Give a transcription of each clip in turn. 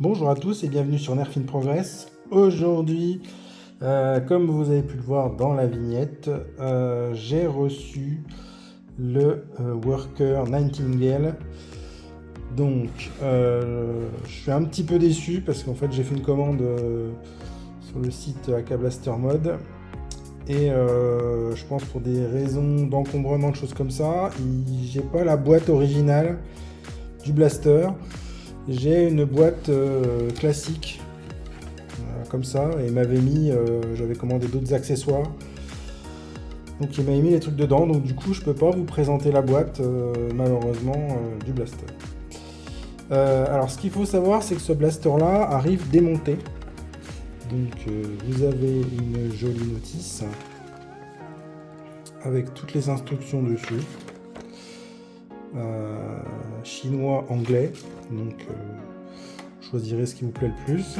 Bonjour à tous et bienvenue sur Nerf in Progress. Aujourd'hui, comme vous avez pu le voir dans la vignette, j'ai reçu le Worker Nightingale. Donc, je suis un petit peu déçu parce qu'en fait j'ai fait une commande sur le site AK Blaster Mode et je pense pour des raisons d'encombrement, de choses comme ça, j'ai pas la boîte originale du blaster. J'ai une boîte classique comme ça et il m'avait mis, j'avais commandé d'autres accessoires, donc il m'avait mis les trucs dedans, donc du coup je peux pas vous présenter la boîte malheureusement du blaster. Alors ce qu'il faut savoir, c'est que ce blaster là arrive démonté, donc vous avez une jolie notice avec toutes les instructions dessus, chinois, anglais, donc choisirez ce qui vous plaît le plus.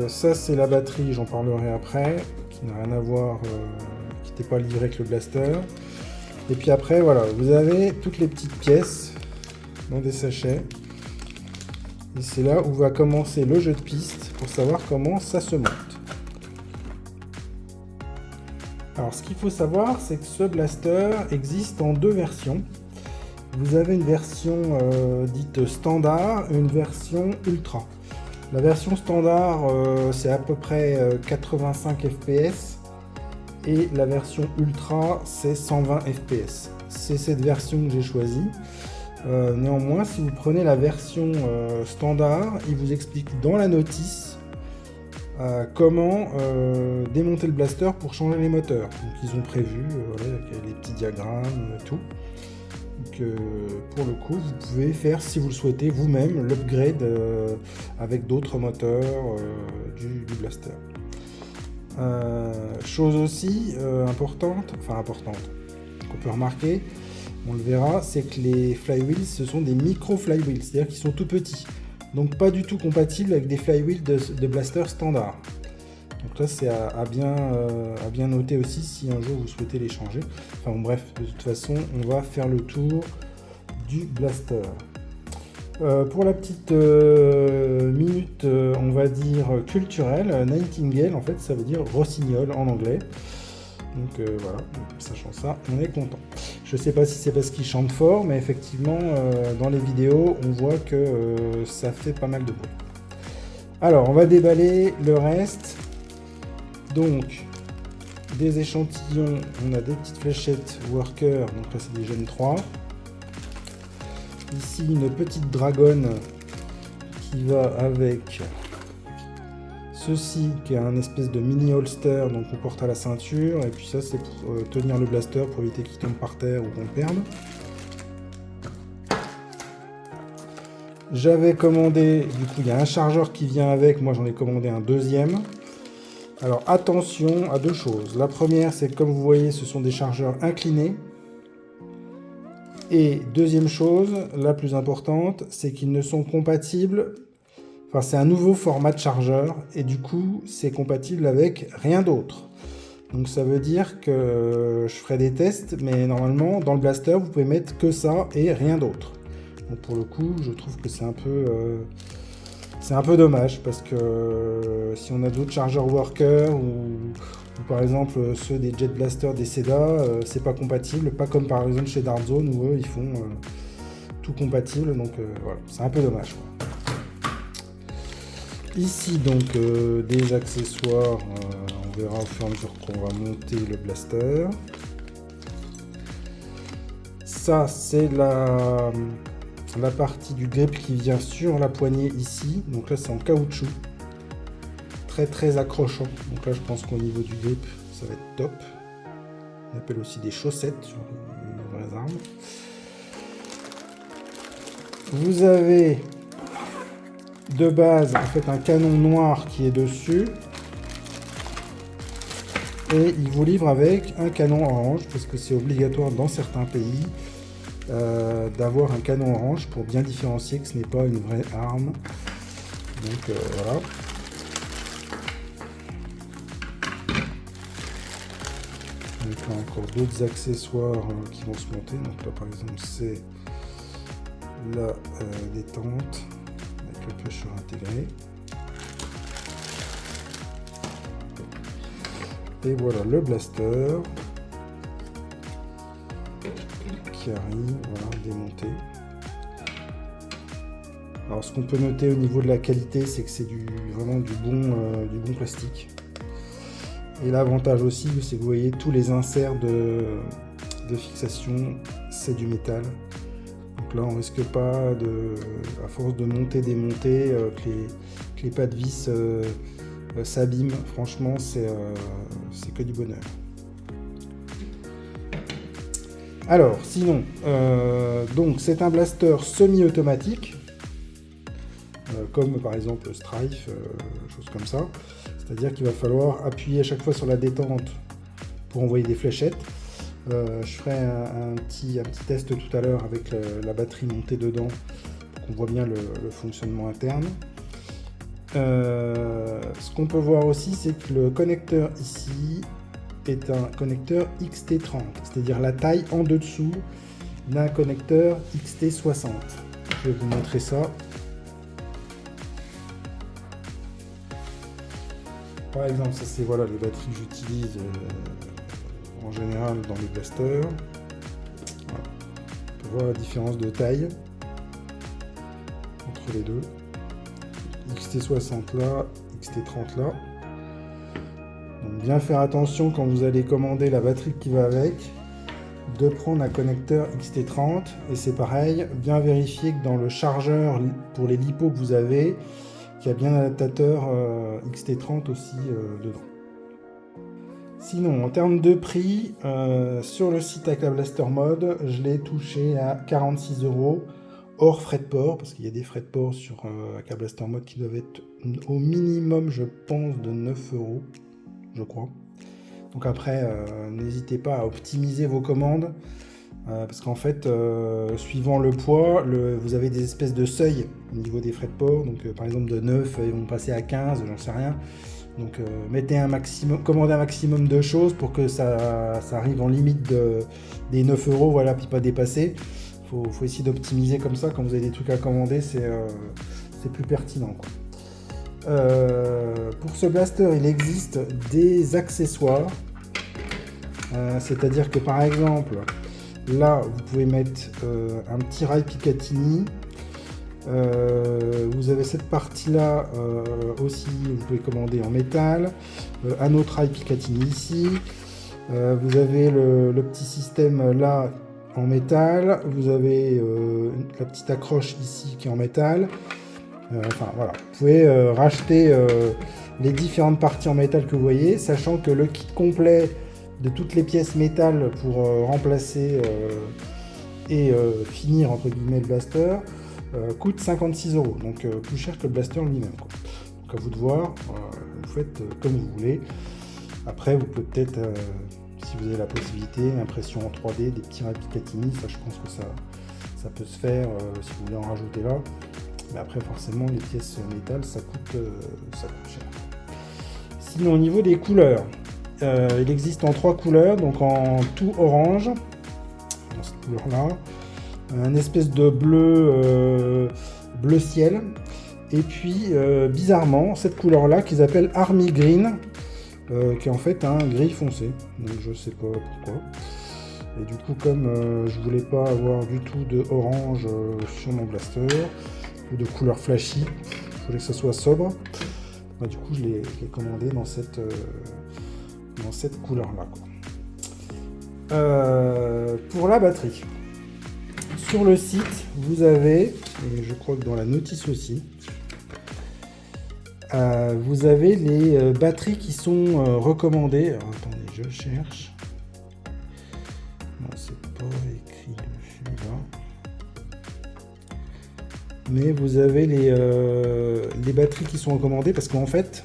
Ça c'est la batterie, j'en parlerai après, qui n'a rien à voir, qui n'était pas livrée avec le blaster. Et puis après voilà, vous avez toutes les petites pièces dans des sachets. Et c'est là où va commencer le jeu de piste pour savoir comment ça se monte. Alors ce qu'il faut savoir, c'est que ce blaster existe en deux versions. Vous avez une version dite standard et une version ultra. La version standard, c'est à peu près 85 fps et la version ultra, c'est 120 fps. C'est cette version que j'ai choisie. Néanmoins, si vous prenez la version standard, il vous explique dans la notice comment démonter le blaster pour changer les moteurs. Donc ils ont prévu voilà, les petits diagrammes, tout. Donc, pour le coup, vous pouvez faire, si vous le souhaitez, vous-même l'upgrade avec d'autres moteurs du blaster. Chose aussi importante qu'on peut remarquer, on le verra, c'est que les flywheels, ce sont des micro flywheels, c'est-à-dire qu'ils sont tout petits, donc pas du tout compatibles avec des flywheels de blaster standard. Donc là c'est à bien noter aussi si un jour vous souhaitez les changer. Enfin bon, bref, de toute façon on va faire le tour du blaster. Pour la petite minute on va dire culturelle, Nightingale en fait ça veut dire rossignol en anglais. Donc voilà, sachant ça, on est content. Je sais pas si c'est parce qu'il chante fort, mais effectivement dans les vidéos on voit que ça fait pas mal de bruit. Alors on va déballer le reste. Donc, des échantillons, on a des petites fléchettes Worker, donc là c'est des Gen 3. Ici une petite dragonne qui va avec ceci qui est un espèce de mini holster, donc on porte à la ceinture, et puis ça c'est pour tenir le blaster pour éviter qu'il tombe par terre ou qu'on perde. J'avais commandé, du coup il y a un chargeur qui vient avec, moi j'en ai commandé un deuxième. Alors attention à deux choses. La première, c'est que comme vous voyez, ce sont des chargeurs inclinés. Et deuxième chose, la plus importante, c'est qu'ils ne sont compatibles. Enfin, c'est un nouveau format de chargeur et du coup, c'est compatible avec rien d'autre. Donc ça veut dire que je ferai des tests, mais normalement, dans le blaster, vous pouvez mettre que ça et rien d'autre. Donc pour le coup, je trouve que c'est un peu dommage parce que si on a d'autres chargeurs Worker ou par exemple ceux des Jet Blaster des Seda, c'est pas compatible, pas comme par exemple chez Dark Zone où eux ils font tout compatible, donc voilà, c'est un peu dommage quoi. Ici donc des accessoires, on verra au fur et à mesure qu'on va monter le blaster. Ça c'est la partie du grip qui vient sur la poignée ici, donc là c'est en caoutchouc, très accrochant, donc là je pense qu'au niveau du grip ça va être top. On appelle aussi des chaussettes sur les vraies armes. Vous avez de base en fait un canon noir qui est dessus et il vous livre avec un canon orange parce que c'est obligatoire dans certains pays d'avoir un canon orange pour bien différencier que ce n'est pas une vraie arme. Donc voilà. Donc là encore d'autres accessoires qui vont se monter. Donc là par exemple c'est la détente avec quelques coches intégrées. Et voilà le blaster qui arrive, voilà, démonté. Alors ce qu'on peut noter au niveau de la qualité, c'est que c'est vraiment du bon plastique. Et l'avantage aussi, c'est que vous voyez tous les inserts de fixation, c'est du métal. Donc là on risque pas, à force de monter, démonter, que les pas de vis s'abîment. Franchement, c'est que du bonheur. Alors, sinon, donc c'est un blaster semi-automatique, comme par exemple Strife, choses comme ça. C'est-à-dire qu'il va falloir appuyer à chaque fois sur la détente pour envoyer des fléchettes. Je ferai un petit test tout à l'heure avec la batterie montée dedans pour qu'on voit bien le fonctionnement interne. Ce qu'on peut voir aussi, c'est que le connecteur ici est un connecteur XT30, c'est-à-dire la taille en dessous d'un connecteur XT60. Je vais vous montrer ça. Par exemple, ça c'est voilà les batteries que j'utilise en général dans les blasters. Voilà. On peut voir la différence de taille entre les deux. XT60 là, XT30 là. Donc bien faire attention quand vous allez commander la batterie qui va avec, de prendre un connecteur XT30, et c'est pareil, bien vérifier que dans le chargeur pour les LiPo que vous avez, qu'il y a bien un adaptateur XT30 aussi dedans. Sinon, en termes de prix, sur le site Acla Blaster Mode, je l'ai touché à 46 € hors frais de port, parce qu'il y a des frais de port sur Acla Blaster Mode qui doivent être au minimum, je pense, de 9 €, je crois. Donc après, n'hésitez pas à optimiser vos commandes, parce qu'en fait, suivant le poids, vous avez des espèces de seuils au niveau des frais de port. Donc par exemple de 9, ils vont passer à 15, j'en sais rien. Donc mettez commandez un maximum de choses pour que ça arrive en limite des 9 €, voilà, puis pas dépasser. Faut essayer d'optimiser comme ça. Quand vous avez des trucs à commander, c'est plus pertinent, quoi. Pour ce blaster, il existe des accessoires, c'est-à-dire que par exemple là vous pouvez mettre un petit rail Picatinny, vous avez cette partie là aussi, vous pouvez commander en métal, un autre rail Picatinny ici, vous avez le petit système là en métal, vous avez la petite accroche ici qui est en métal. Enfin voilà, vous pouvez racheter les différentes parties en métal que vous voyez, sachant que le kit complet de toutes les pièces métal pour remplacer et finir entre guillemets le blaster coûte 56 €, donc plus cher que le blaster lui-même, quoi. Donc à vous de voir, vous faites comme vous voulez. Après vous pouvez peut-être, si vous avez la possibilité, impression en 3D, des petits rails Picatinny, ça je pense que ça peut se faire si vous voulez en rajouter là. Mais après forcément les pièces métal ça coûte cher. Sinon au niveau des couleurs, il existe en 3 couleurs, donc en tout orange, dans cette couleur là, un espèce de bleu ciel, et puis bizarrement cette couleur là qu'ils appellent Army Green, qui est en fait un gris foncé, donc je sais pas pourquoi. Et du coup comme je voulais pas avoir du tout de orange sur mon blaster ou de couleur flashy, je voulais que ça soit sobre, bah, du coup je l'ai commandé dans cette couleur là, quoi. Pour la batterie, sur le site vous avez, et je crois que dans la notice aussi, vous avez les batteries qui sont recommandées. Alors, attendez, je cherche. Non, c'est pas écrit dessus là. Mais vous avez les batteries qui sont recommandées, parce qu'en fait,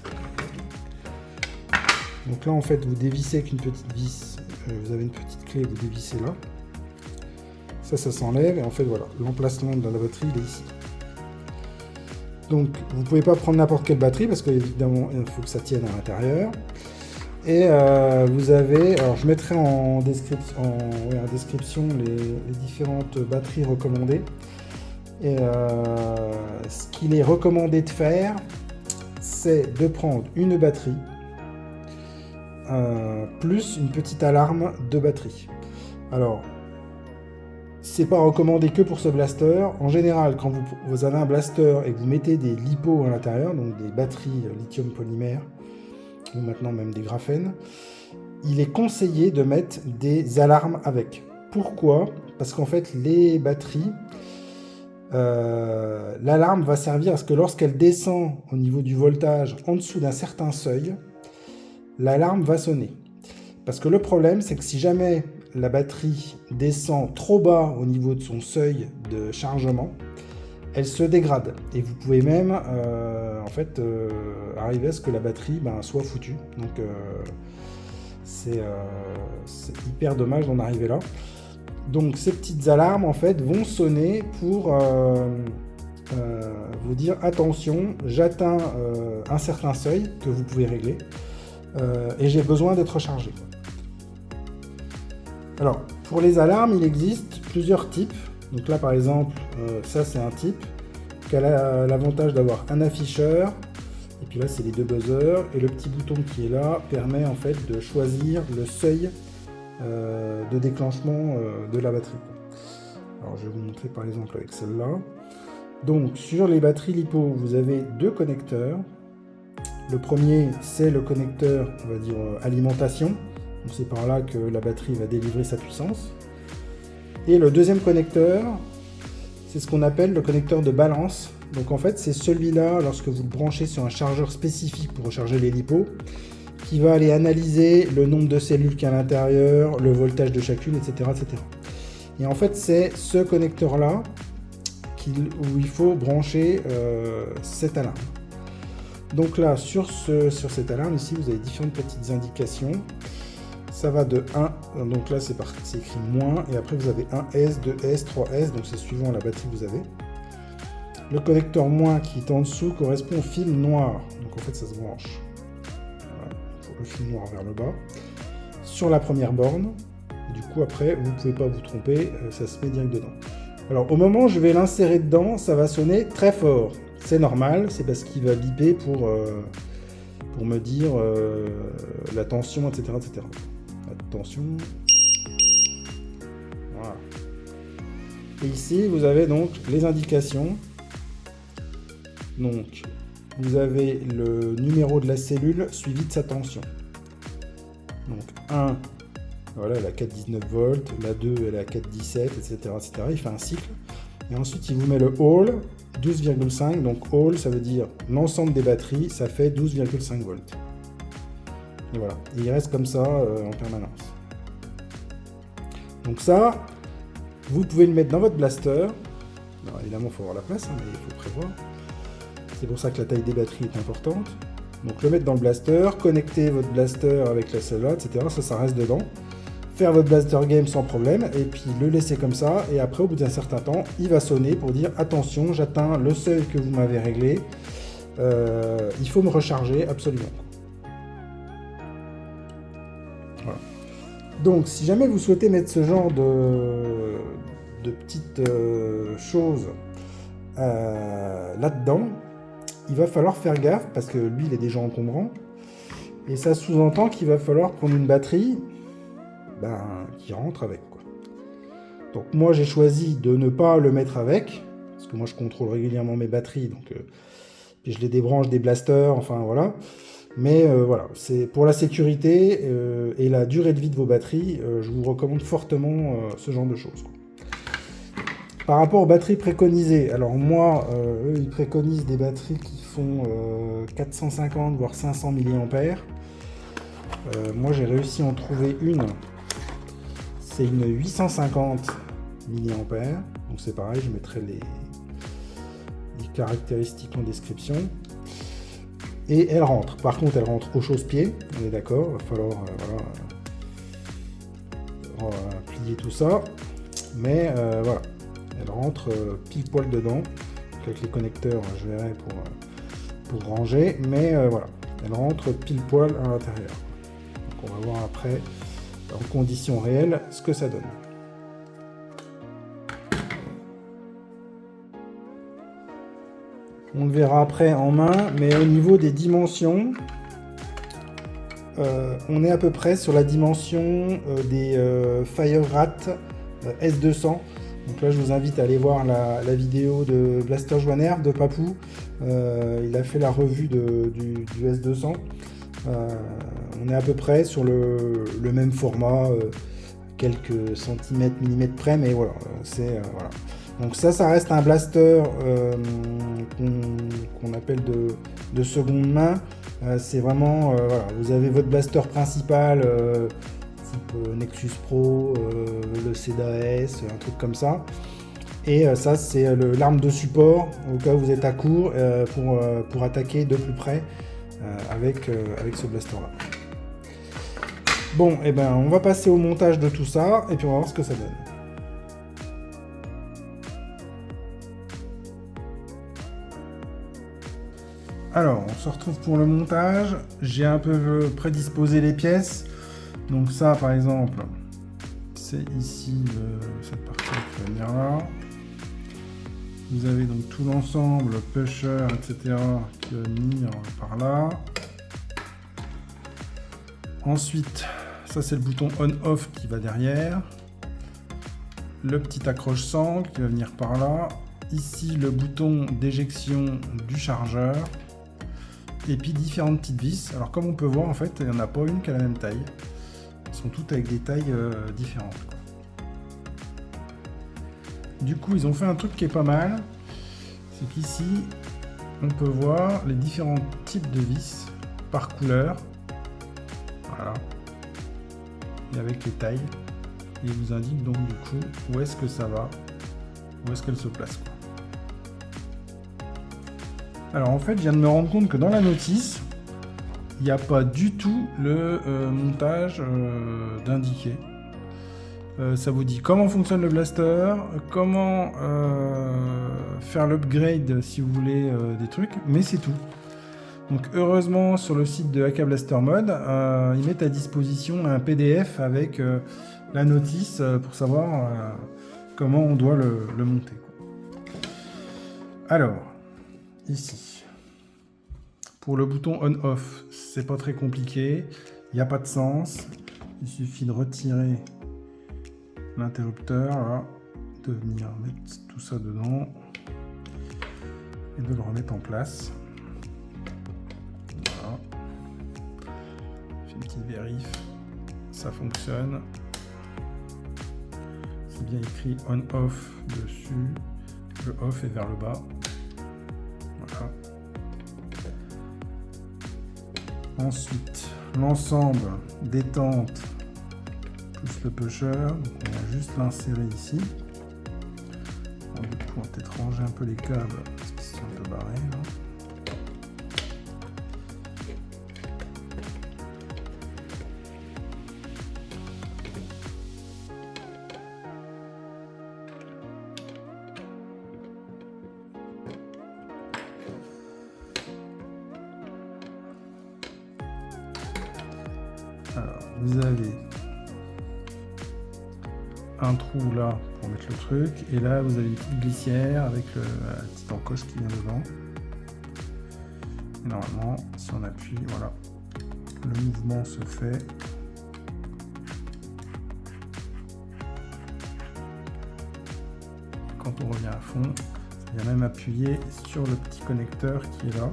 donc là en fait vous dévissez avec une petite vis, vous avez une petite clé, vous dévissez là, ça s'enlève, et en fait voilà, l'emplacement de la batterie il est ici. Donc vous ne pouvez pas prendre n'importe quelle batterie, parce qu'évidemment il faut que ça tienne à l'intérieur. Et vous avez, alors je mettrai en description les différentes batteries recommandées. Et ce qu'il est recommandé de faire, c'est de prendre une batterie plus une petite alarme de batterie. Alors, c'est pas recommandé que pour ce blaster. En général, quand vous avez un blaster et que vous mettez des LiPo à l'intérieur, donc des batteries lithium polymère, ou maintenant même des graphènes, il est conseillé de mettre des alarmes avec. Pourquoi? Parce qu'en fait, les batteries, l'alarme va servir à ce que lorsqu'elle descend au niveau du voltage en dessous d'un certain seuil, l'alarme va sonner. Parce que le problème, c'est que si jamais la batterie descend trop bas au niveau de son seuil de chargement, elle se dégrade. Et vous pouvez même arriver à ce que la batterie soit foutue. Donc c'est hyper dommage d'en arriver là. Donc ces petites alarmes en fait vont sonner pour vous dire attention, j'atteins un certain seuil que vous pouvez régler et j'ai besoin d'être rechargé. Alors pour les alarmes, il existe plusieurs types. Donc là par exemple, ça c'est un type qui a l'avantage d'avoir un afficheur. Et puis là c'est les deux buzzers et le petit bouton qui est là permet en fait de choisir le seuil de déclenchement de la batterie. Alors je vais vous montrer par exemple avec celle-là. Donc sur les batteries LiPo, vous avez deux connecteurs. Le premier, c'est le connecteur, on va dire, alimentation. Donc c'est par là que la batterie va délivrer sa puissance. Et le deuxième connecteur, c'est ce qu'on appelle le connecteur de balance. Donc en fait, c'est celui-là, lorsque vous le branchez sur un chargeur spécifique pour recharger les LiPo, qui va aller analyser le nombre de cellules qu'il y a à l'intérieur, le voltage de chacune, etc., etc. Et en fait, c'est ce connecteur-là où il faut brancher cette alarme. Donc là, sur cette alarme, ici, vous avez différentes petites indications. Ça va de 1, donc là c'est écrit moins, et après vous avez 1S, 2S, 3S, donc c'est suivant la batterie que vous avez. Le connecteur moins qui est en dessous correspond au fil noir, donc en fait ça se branche. Voilà. Le fil noir vers le bas. Sur la première borne, du coup après vous ne pouvez pas vous tromper, ça se met direct dedans. Alors au moment où je vais l'insérer dedans, ça va sonner très fort. C'est normal, c'est parce qu'il va biper pour me dire la tension, etc., etc. Attention. Voilà. Et ici, vous avez donc les indications. Donc, vous avez le numéro de la cellule suivi de sa tension. Donc, 1, voilà, elle a 4,19 volts. La 2, elle a 4,17, etc., etc. Il fait un cycle. Et ensuite, il vous met le all, 12,5. Donc, all, ça veut dire l'ensemble des batteries, ça fait 12,5 volts. Et voilà, et il reste comme ça en permanence. Donc ça, vous pouvez le mettre dans votre blaster. Alors évidemment, il faut avoir la place, mais il faut prévoir. C'est pour ça que la taille des batteries est importante. Donc le mettre dans le blaster, connecter votre blaster avec la celle-là, etc. Ça reste dedans. Faire votre blaster game sans problème, et puis le laisser comme ça. Et après, au bout d'un certain temps, il va sonner pour dire attention, j'atteins le seuil que vous m'avez réglé. Il faut me recharger absolument. Voilà. Donc, si jamais vous souhaitez mettre ce genre de petites choses là-dedans, il va falloir faire gaffe parce que lui, il est déjà encombrant. Et ça sous-entend qu'il va falloir prendre une batterie qui rentre avec, quoi. Donc, moi, j'ai choisi de ne pas le mettre avec parce que moi, je contrôle régulièrement mes batteries. Donc, puis je les débranche des blasters, enfin voilà. Mais voilà, c'est pour la sécurité et la durée de vie de vos batteries, je vous recommande fortement ce genre de choses, quoi. Par rapport aux batteries préconisées, alors moi, eux, ils préconisent des batteries qui font 450 voire 500 mAh. Moi, j'ai réussi à en trouver une. C'est une 850 mAh. Donc c'est pareil, je mettrai les caractéristiques en description. Et elle rentre. Par contre, elle rentre au chausse-pied. On est d'accord. Il va falloir plier tout ça. Mais voilà. Elle rentre pile poil dedans. Donc, avec les connecteurs, je verrai pour ranger. Mais voilà. Elle rentre pile poil à l'intérieur. Donc on va voir après, en conditions réelles, ce que ça donne. On le verra après en main, mais au niveau des dimensions, on est à peu près sur la dimension des Fire-Rat S200. Donc là, je vous invite à aller voir la vidéo de Blaster Joiner de Papou. Il a fait la revue du S200. On est à peu près sur le même format, quelques centimètres, millimètres près, mais voilà, voilà. Donc ça reste un blaster qu'on appelle de seconde main. C'est vraiment, voilà, vous avez votre blaster principal, type Nexus Pro, le CEDA-S, un truc comme ça. Et ça, c'est l'arme de support au cas où vous êtes à court pour attaquer de plus près avec ce blaster-là. Bon, et ben, on va passer au montage de tout ça et puis on va voir ce que ça donne. Alors, on se retrouve pour le montage. J'ai un peu prédisposé les pièces. Donc ça, par exemple, c'est ici cette partie qui va venir là. Vous avez donc tout l'ensemble, pusher, etc. qui va venir par là. Ensuite, ça c'est le bouton on-off qui va derrière. Le petit accroche sangle qui va venir par là. Ici, le bouton d'éjection du chargeur. Et puis différentes petites vis. Alors comme on peut voir, en fait, il n'y en a pas une qui a la même taille. Elles sont toutes avec des tailles différentes. Du coup, ils ont fait un truc qui est pas mal. C'est qu'ici, on peut voir les différents types de vis par couleur. Voilà. Et avec les tailles. Et il vous indique donc du coup où est-ce que ça va, où est-ce qu'elle se place, quoi. Alors en fait, je viens de me rendre compte que dans la notice, il n'y a pas du tout le montage d'indiqué. Ça vous dit comment fonctionne le blaster, comment faire l'upgrade si vous voulez des trucs, mais c'est tout. Donc heureusement, sur le site de AK Blaster Mode, ils mettent à disposition un PDF avec la notice pour savoir comment on doit le monter, quoi. Alors, ici, pour le bouton on-off, c'est pas très compliqué, il n'y a pas de sens, il suffit de retirer l'interrupteur, là, de venir mettre tout ça dedans et de le remettre en place. Voilà. Je fais une petite vérif, ça fonctionne. C'est bien écrit on-off dessus, le off est vers le bas. Voilà. Ensuite, l'ensemble des tentes plus le pusher, donc on va juste l'insérer ici. Bon, du coup, on va peut-être ranger un peu les câbles parce qu'ils sont un peu barrés là. Alors, vous avez un trou là pour mettre le truc, et là vous avez une petite glissière avec la petite encoche qui vient dedans. Et normalement, si on appuie, voilà, le mouvement se fait. Quand on revient à fond, ça vient même appuyer sur le petit connecteur qui est là.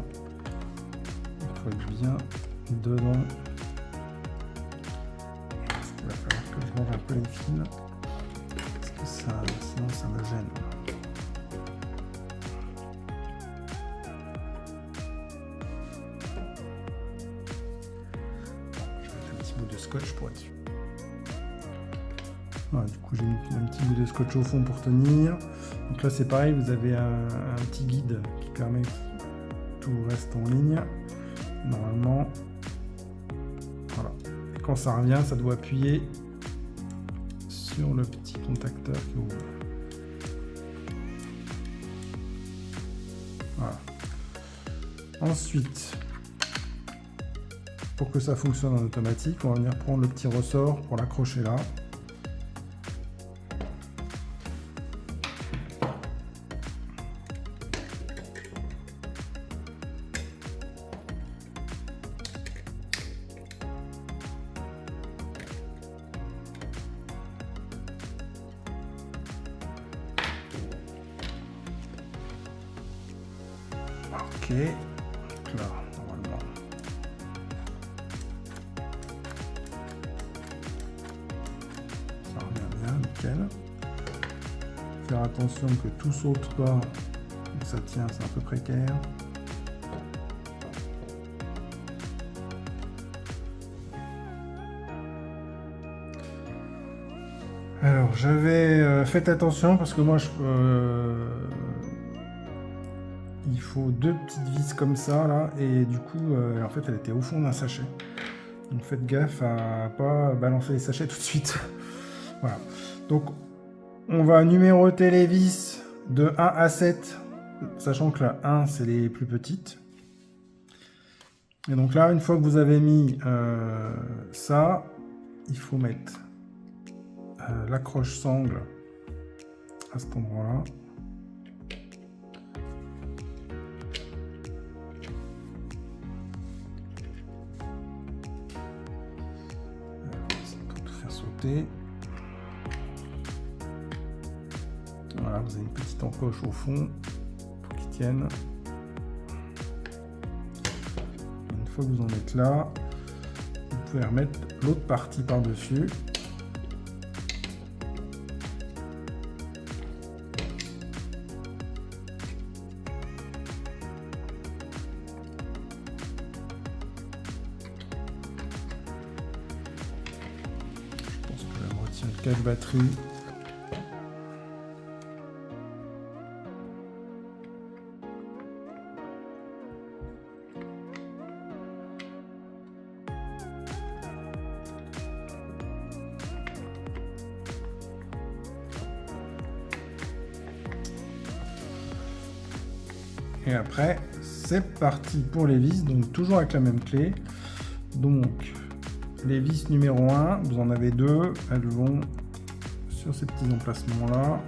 Une fois que je viens dedans, il va falloir que je range un peu les fils. Sinon ça me gêne. Je vais mettre un petit bout de scotch pour être sûr. Voilà, du coup j'ai mis un petit bout de scotch au fond pour tenir. Donc là c'est pareil, vous avez un petit guide qui permet que tout reste en ligne. Normalement, voilà. Et quand ça revient, ça doit appuyer sur le petit contacteur qui ouvre. Voilà. Ensuite, pour que ça fonctionne en automatique, on va venir prendre le petit ressort pour l'accrocher là. OK. Donc là, normalement. Ça revient bien, nickel. Faire attention que tout saute pas. Ça tient, c'est un peu précaire. Alors, faites attention parce que moi, il faut 2 petites vis comme ça, là, et du coup, en fait, elle était au fond d'un sachet. Donc, faites gaffe à pas balancer les sachets tout de suite. Voilà. Donc, on va numéroter les vis de 1 à 7, sachant que la 1, c'est les plus petites. Et donc là, une fois que vous avez mis ça, il faut mettre l'accroche sangle à cet endroit-là. Ça peut tout faire sauter. Voilà, vous avez une petite encoche au fond pour qu'il tienne. Une fois que vous en êtes là, vous pouvez remettre l'autre partie par-dessus. Le câble batterie. Et après, c'est parti pour les vis, donc toujours avec la même clé. Donc, les vis numéro 1, vous en avez 2, elles vont sur ces petits emplacements-là.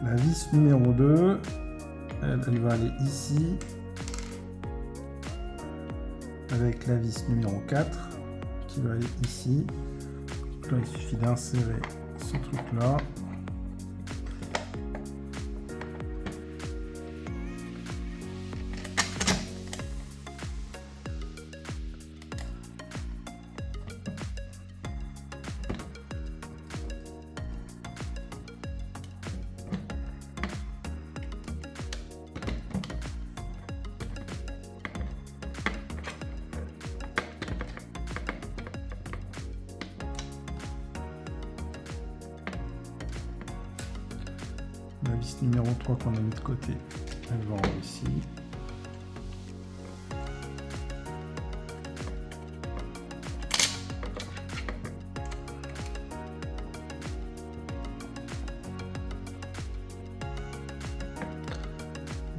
La vis numéro 2, elle va aller ici, avec la vis numéro 4, qui va aller ici. Donc là, il suffit d'insérer ce truc-là. La vis numéro 3 qu'on a mis de côté, elle va en ici.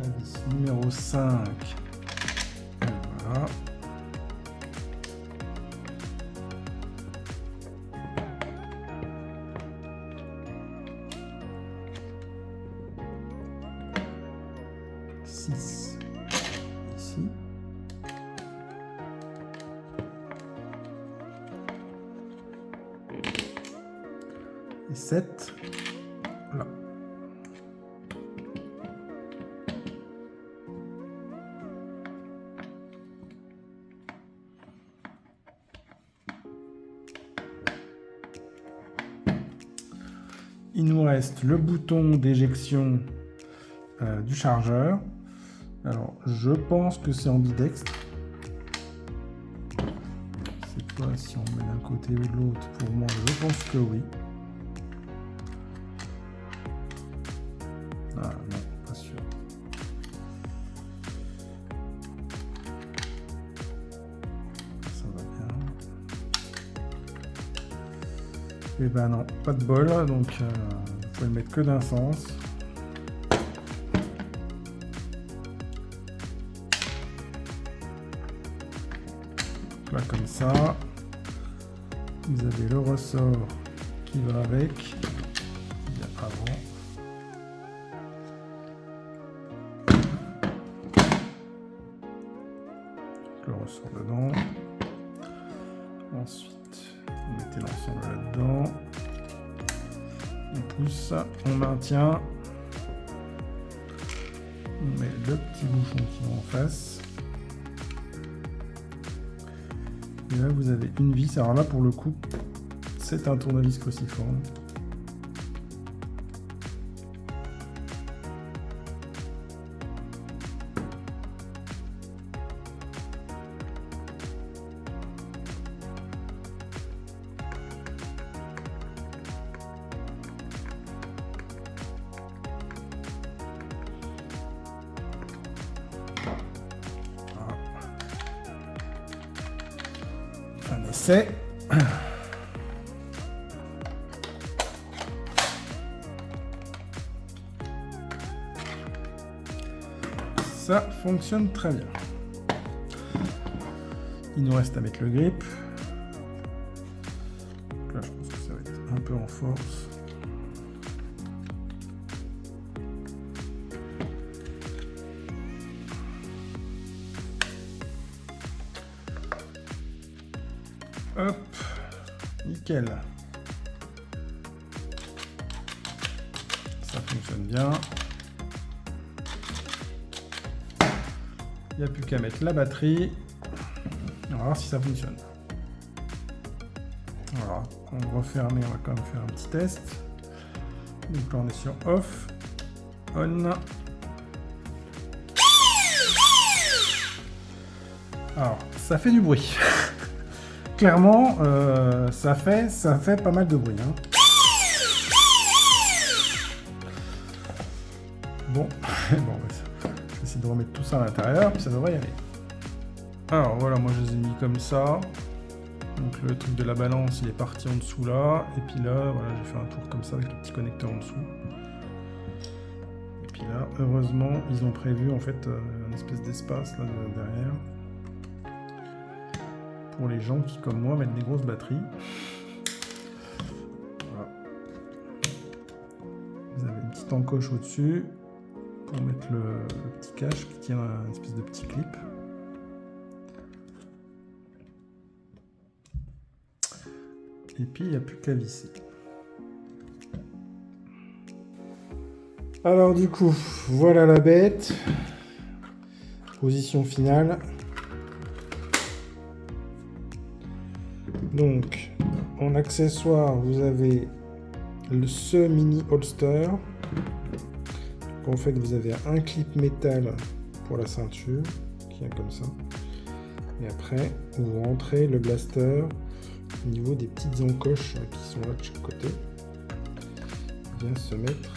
La vis numéro 5, elle va là. Ici. Et 7 là. Il nous reste le bouton d'éjection du chargeur. Alors, je pense que c'est ambidextre. Je sais pas si on met d'un côté ou de l'autre. Pour moi, je pense que oui. Ah non, pas sûr. Ça va bien. Et ben non, pas de bol. Donc, vous pouvez le mettre que d'un sens. Donc là comme ça, vous avez le ressort qui va avec. Bien avant. Le ressort dedans. Ensuite, vous mettez l'ensemble là-dedans. On pousse, on maintient. On met le petit bouchon qui va en face. Et là, vous avez une vis. Alors là, pour le coup, c'est un tournevis cruciforme. Un essai. Ça fonctionne très bien. Il nous reste à mettre le grip. Donc là, je pense que ça va être un peu en force. Hop, nickel. Ça fonctionne bien. Il n'y a plus qu'à mettre la batterie. On va voir si ça fonctionne. Voilà, on va refermer, on va quand même faire un petit test. Donc là on est sur off, on. Alors, ça fait du bruit. Clairement, ça fait pas mal de bruit. Hein. Bon, bon, je vais essayer de remettre tout ça à l'intérieur, puis ça devrait y aller. Alors voilà, moi je les ai mis comme ça. Donc le truc de la balance, il est parti en dessous là. Et puis là, voilà, j'ai fait un tour comme ça avec le petit connecteur en dessous. Et puis là, heureusement, ils ont prévu en fait un espèce d'espace là derrière. Pour les gens qui, comme moi, mettent des grosses batteries. Voilà. Vous avez une petite encoche au-dessus pour mettre le petit cache qui tient à une espèce de petit clip. Et puis, il n'y a plus qu'à visser. Alors du coup, voilà la bête. Position finale. Donc, en accessoire, vous avez ce mini holster. Donc, en fait, vous avez un clip métal pour la ceinture, qui est comme ça. Et après, vous rentrez le blaster au niveau des petites encoches qui sont là de chaque côté. Il vient se mettre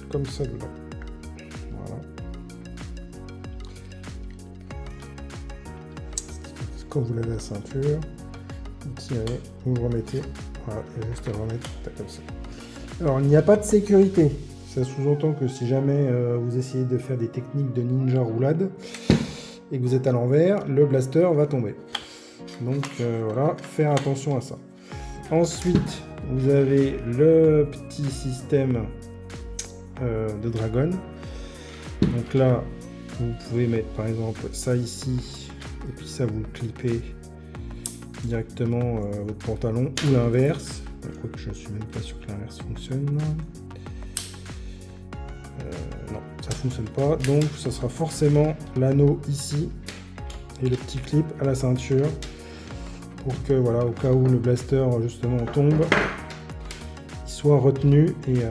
comme ça dedans. Voilà. Quand vous l'avez à la ceinture, vous tirez, vous le remettez, voilà, et juste à le remettre comme ça. Alors il n'y a pas de sécurité, ça sous-entend que si jamais vous essayez de faire des techniques de ninja roulade et que vous êtes à l'envers, le blaster va tomber. Donc voilà, faire attention à ça. Ensuite, vous avez le petit système de Dragon. Donc là, vous pouvez mettre par exemple ça ici, et puis ça vous le clippez directement votre pantalon, ou l'inverse. Quoique je ne suis même pas sûr que l'inverse fonctionne. Non, ça fonctionne pas. Donc ça sera forcément l'anneau ici et le petit clip à la ceinture pour que voilà, au cas où le blaster justement tombe, il soit retenu et qu'il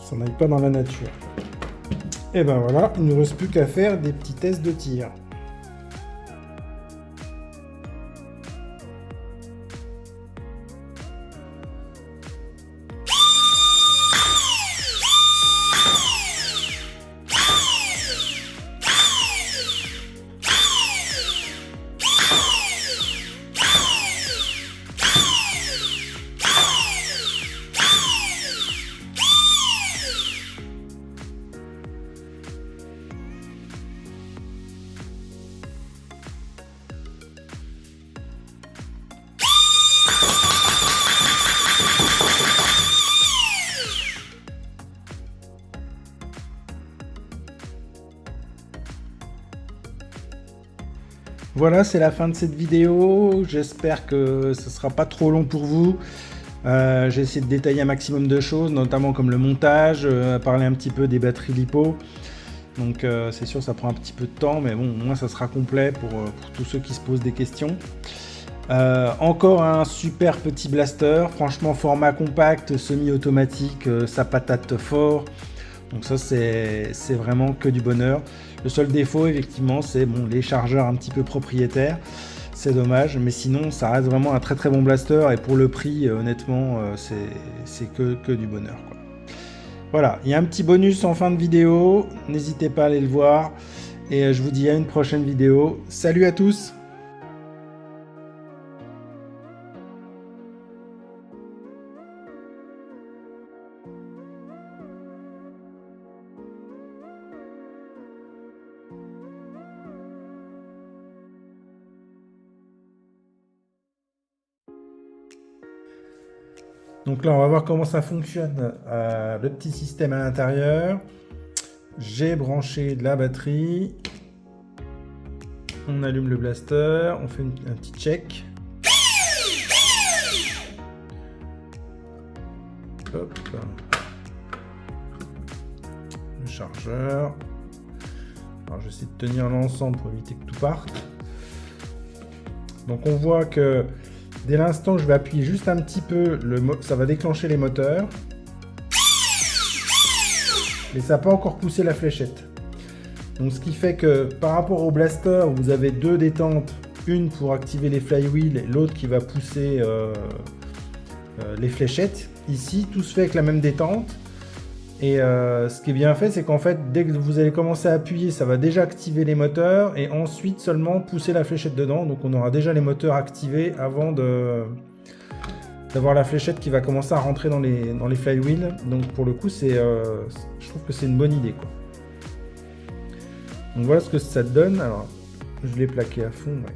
s'en aille pas dans la nature. Et ben voilà, il ne nous reste plus qu'à faire des petits tests de tir. Voilà, c'est la fin de cette vidéo. J'espère que ce sera pas trop long pour vous. J'ai essayé de détailler un maximum de choses, notamment comme le montage, parler un petit peu des batteries LiPo. Donc c'est sûr, ça prend un petit peu de temps, mais bon, au moins ça sera complet pour tous ceux qui se posent des questions. Encore un super petit blaster, franchement format compact, semi-automatique, ça patate fort. Donc ça c'est vraiment que du bonheur. Le seul défaut effectivement c'est bon, les chargeurs un petit peu propriétaires. C'est dommage, mais sinon ça reste vraiment un très très bon blaster et pour le prix honnêtement c'est que du bonheur, quoi. Voilà, il y a un petit bonus en fin de vidéo, n'hésitez pas à aller le voir et je vous dis à une prochaine vidéo. Salut à tous! Donc là, on va voir comment ça fonctionne, le petit système à l'intérieur. J'ai branché de la batterie. On allume le blaster, on fait un petit check. Hop. Le chargeur. Alors, je vais essayer de tenir l'ensemble pour éviter que tout parte. Donc on voit que dès l'instant où je vais appuyer juste un petit peu, ça va déclencher les moteurs. Mais ça n'a pas encore poussé la fléchette. Donc ce qui fait que par rapport au blaster, vous avez deux détentes. Une pour activer les flywheels et l'autre qui va pousser les fléchettes. Ici, tout se fait avec la même détente. Et ce qui est bien fait, c'est qu'en fait, dès que vous allez commencer à appuyer, ça va déjà activer les moteurs et ensuite seulement pousser la fléchette dedans. Donc on aura déjà les moteurs activés avant d'avoir la fléchette qui va commencer à rentrer dans les flywheels. Donc pour le coup, je trouve que c'est une bonne idée, quoi. Donc voilà ce que ça donne. Alors, je l'ai plaqué à fond. Ouais.